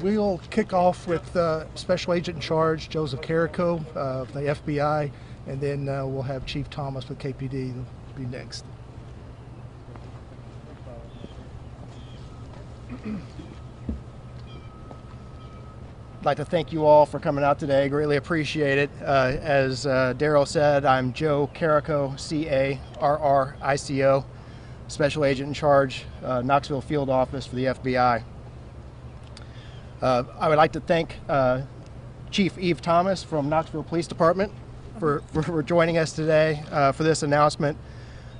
We'll kick off with Special Agent in Charge Joseph Carrico of the FBI, and then we'll have Chief Thomas with KPD be next. I'd like to thank you all for coming out today. Greatly appreciate it. As Daryl said, I'm Joe Carrico, C-A-R-R-I-C-O, Special Agent in Charge, Knoxville Field Office for the FBI. I would like to thank Chief Eve Thomas from Knoxville Police Department for joining us today for this announcement.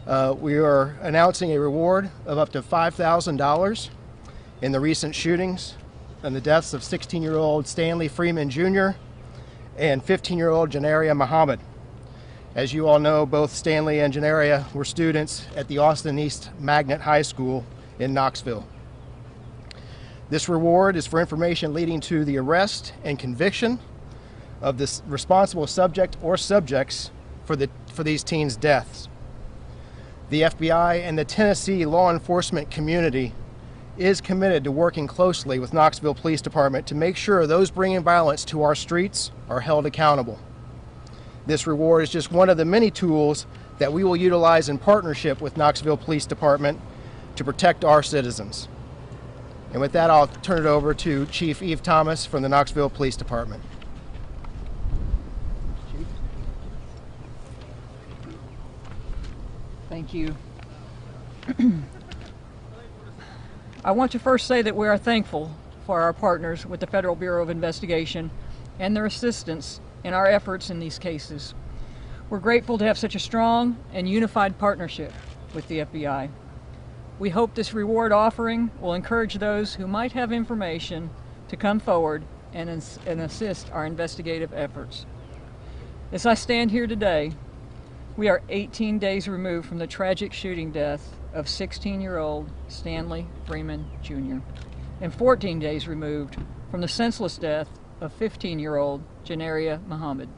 We are announcing a reward of up to $5,000 in the recent shootings and the deaths of 16-year-old Stanley Freeman Jr. and 15-year-old Janaria Muhammad. As you all know, both Stanley and Janaria were students at the Austin East Magnet High School in Knoxville. This reward is for information leading to the arrest and conviction of the responsible subject or subjects for these teens' deaths. The FBI and the Tennessee law enforcement community is committed to working closely with Knoxville Police Department to make sure those bringing violence to our streets are held accountable. This reward is just one of the many tools that we will utilize in partnership with Knoxville Police Department to protect our citizens. And with that, I'll turn it over to Chief Eve Thomas from the Knoxville Police Department. Chief. Thank you. I want to first say that we are thankful for our partners with the Federal Bureau of Investigation and their assistance in our efforts in these cases. We're grateful to have such a strong and unified partnership with the FBI. We hope this reward offering will encourage those who might have information to come forward and assist our investigative efforts. As I stand here today, we are 18 days removed from the tragic shooting death of 16-year-old Stanley Freeman Jr. and 14 days removed from the senseless death of 15-year-old Janaria Muhammad.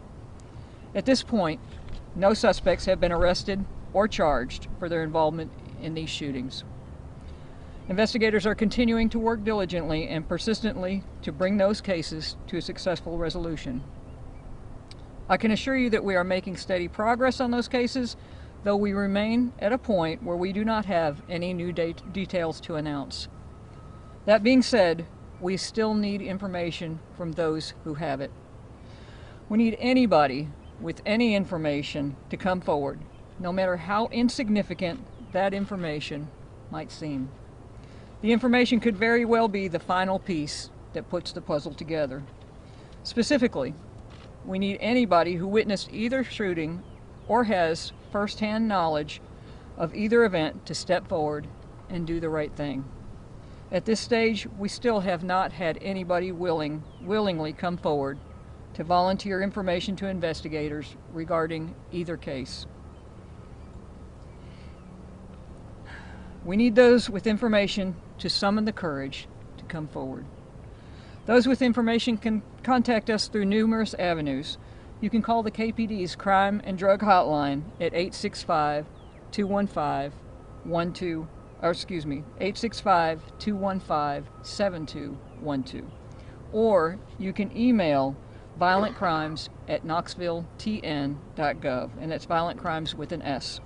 At this point, no suspects have been arrested or charged for their involvement in these shootings. Investigators are continuing to work diligently and persistently to bring those cases to a successful resolution. I can assure you that we are making steady progress on those cases, though we remain at a point where we do not have any new details to announce. That being said, we still need information from those who have it. We need anybody with any information to come forward, no matter how insignificant that information might seem. The information could very well be the final piece that puts the puzzle together. Specifically, we need anybody who witnessed either shooting or has first-hand knowledge of either event to step forward and do the right thing. At this stage, we still have not had anybody willingly come forward to volunteer information to investigators regarding either case. We need those with information to summon the courage to come forward. Those with information can contact us through numerous avenues. You can call the KPD's Crime and Drug Hotline at 865-215-7212, or you can email violentcrimes@knoxvilletn.gov, and that's violent crimes with an S.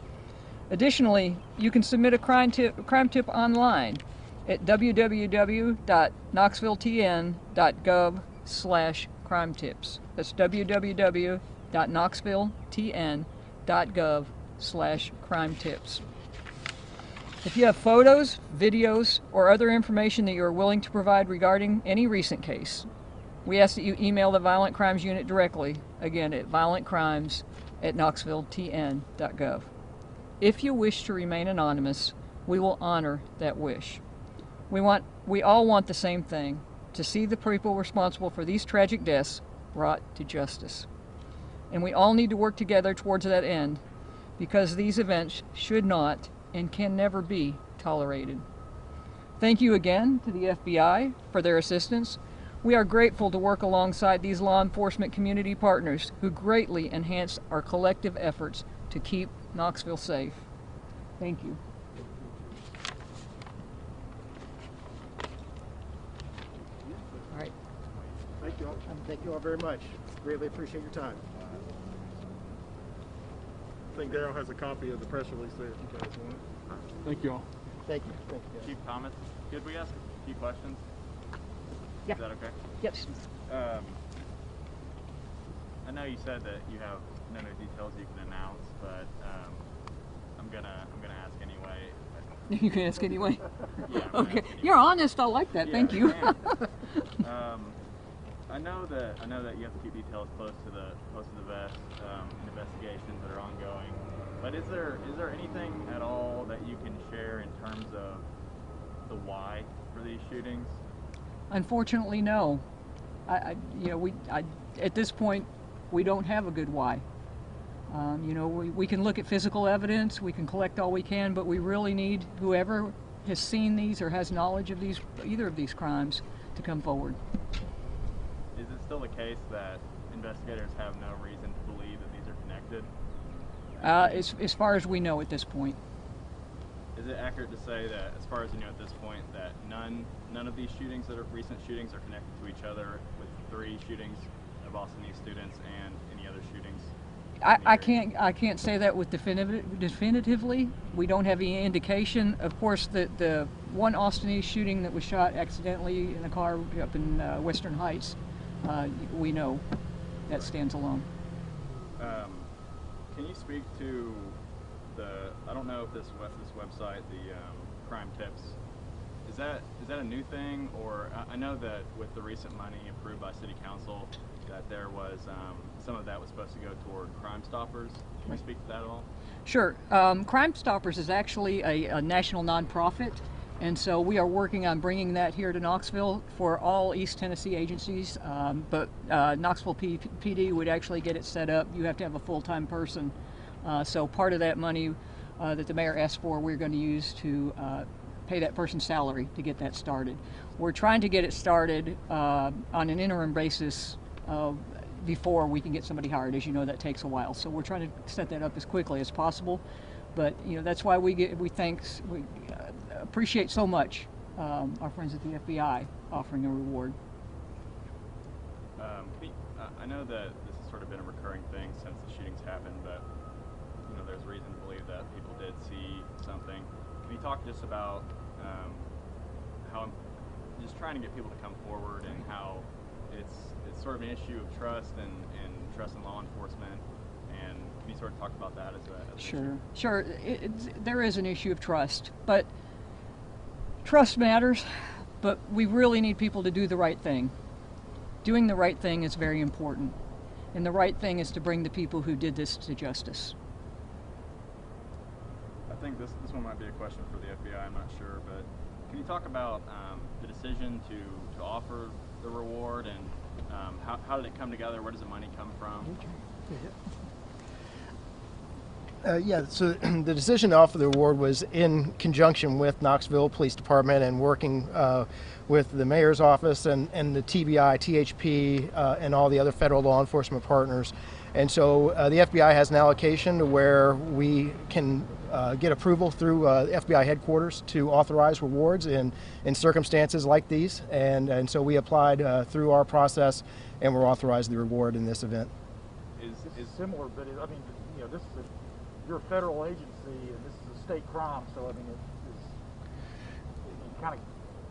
Additionally, you can submit a crime tip online at www.knoxvilletn.gov/crime-tips. That's www.knoxvilletn.gov/crime-tips. If you have photos, videos, or other information that you are willing to provide regarding any recent case, we ask that you email the Violent Crimes Unit directly, again at violentcrimes@knoxvilletn.gov. If you wish to remain anonymous, we will honor that wish. We all want the same thing, to see the people responsible for these tragic deaths brought to justice. And we all need to work together towards that end, because these events should not and can never be tolerated. Thank you again to the FBI for their assistance. We are grateful to work alongside these law enforcement community partners who greatly enhance our collective efforts to keep Knoxville safe. Thank you. All right. Thank you all. Thank you all very much. Greatly appreciate your time. I think Daryl has a copy of the press release there if you guys want it. Thank you all. Thank you. Thank you. Chief Thomas, could we ask a few questions? Yeah. Is that okay? Yes. I know you said that you have no details you can announce, but I'm gonna ask anyway. You can ask anyway. Yeah, I'm gonna Okay. ask anyway. You're honest. I like that. Yeah, Thank you. I know that you have to keep details close to the vest in investigations that are ongoing. But is there anything at all that you can share in terms of the why for these shootings? Unfortunately, no. At this point, we don't have a good why. We can look at physical evidence, we can collect all we can, but we really need whoever has seen these or has knowledge of either of these crimes to come forward. Is it still the case that investigators have no reason to believe that these are connected? As far as we know at this point. Is it accurate to say that, as far as you know at this point, that none of these shootings that are recent shootings are connected to each other, with 3 shootings of Boston East students and any other shootings? I can't say that with definitively. We don't have any indication. Of course, the one Austin East shooting that was shot accidentally in a car up in Western Heights, we know that stands alone. Can you speak to I don't know if this website, the Crime Tips, is that a new thing? Or I know that with the recent money approved by City Council, that there was some of that was supposed to go toward Crime Stoppers. Can you speak to that at all? Sure. Crime Stoppers is actually a national nonprofit, and so we are working on bringing that here to Knoxville for all East Tennessee agencies. But Knoxville PD would actually get it set up. You have to have a full-time person. So part of that money that the mayor asked for, we're going to use to pay that person's salary to get that started. We're trying to get it started on an interim basis before we can get somebody hired. As you know, that takes a while. So we're trying to set that up as quickly as possible. But that's why we appreciate so much our friends at the FBI offering a reward. I know that this has sort of been a recurring thing since the shootings happened, but there's reason to believe that people did see something. Can you talk just about how just trying to get people to come forward, and how it's sort of an issue of trust and trust in law enforcement, and can you sort of talk about that as a Sure. There is an issue of trust, but trust matters, but we really need people to do the right thing. Doing the right thing is very important, and the right thing is to bring the people who did this to justice. I think this one might be a question for the FBI, I'm not sure, but can you talk about the decision to offer the reward, and how did it come together? Where does the money come from? So the decision to offer the award was in conjunction with Knoxville Police Department and working with the mayor's office and the TBI, THP, and all the other federal law enforcement partners. And so the FBI has an allocation to where we can get approval through FBI headquarters to authorize rewards in circumstances like these. And so we applied through our process, and we're authorized the reward in this event. Is similar, but this is you're a federal agency, and this is a state crime. So I mean, it's kind of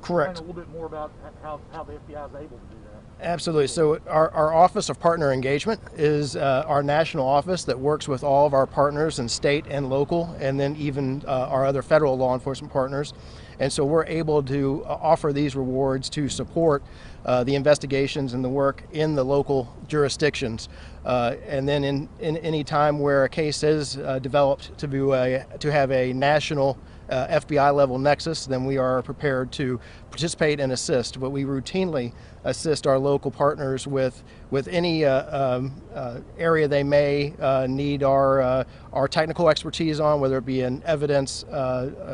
correct. Explain a little bit more about how the FBI is able to do that. Absolutely. So our Office of Partner Engagement is our national office that works with all of our partners in state and local, and then even our other federal law enforcement partners. And so we're able to offer these rewards to support the investigations and the work in the local jurisdictions. And then in any time where a case is developed to have a national FBI level nexus, then we are prepared to participate and assist. But we routinely assist our local partners with any area they may need our technical expertise on, whether it be in evidence,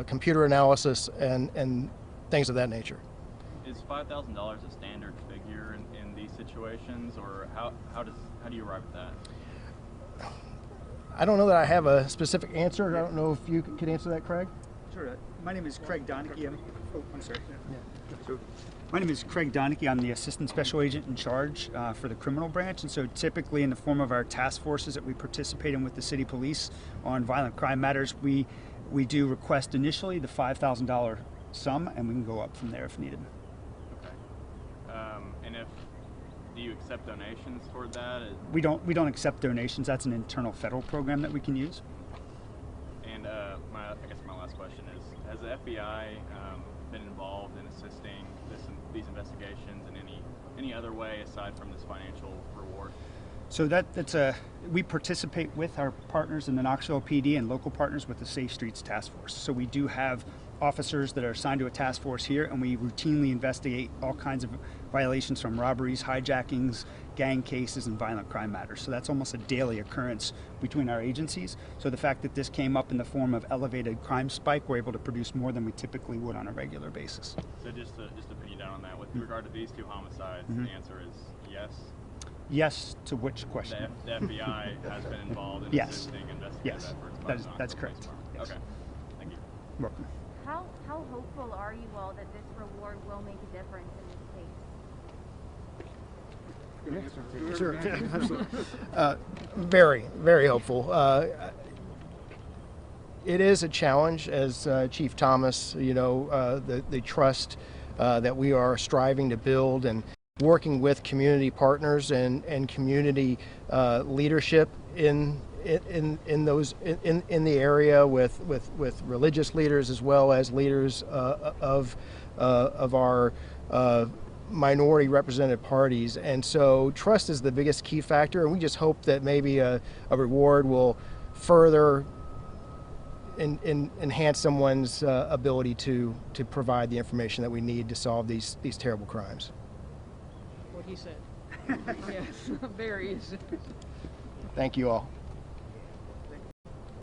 computer analysis, and things of that nature. Is $5,000 a standard figure in these situations, or how do you arrive at that? I don't know that I have a specific answer. I don't know if you could answer that, Craig. Sure. My name is Craig Donaghy. I'm sorry. So My name is Craig Donachie. I'm the Assistant Special Agent in charge for the criminal branch, and so typically in the form of our task forces that we participate in with the city police on violent crime matters, we do request initially the $5,000 sum, and we can go up from there if needed. Okay. And do you accept donations toward that? We don't accept donations. That's an internal federal program that we can use. And I guess my last question is: has the FBI been involved in assisting these investigations in any other way aside from this financial reward? So we participate with our partners in the Knoxville PD and local partners with the Safe Streets Task Force. So we do have officers that are assigned to a task force here, and we routinely investigate all kinds of violations from robberies, hijackings, gang cases, and violent crime matters. So that's almost a daily occurrence between our agencies. So the fact that this came up in the form of elevated crime spike, we're able to produce more than we typically would on a regular basis. So just to pin you down on that, with regard to these two homicides, the answer is yes? Yes to which question? The FBI has been involved in Yes. assisting investigative Yes, efforts. by the that's Knoxville correct. Police Department. Yes. Okay, thank you. Welcome. How hopeful are you all that this reward will make a difference in this case? Sure, absolutely. Very, very hopeful. It is a challenge, as Chief Thomas, the trust that we are striving to build, and working with community partners and community leadership in the area with religious leaders as well as leaders of our minority represented parties. And so trust is the biggest key factor, and we just hope that maybe a reward will further enhance someone's ability to provide the information that we need to solve these terrible crimes. What he said. Yes, very easy. Thank you all.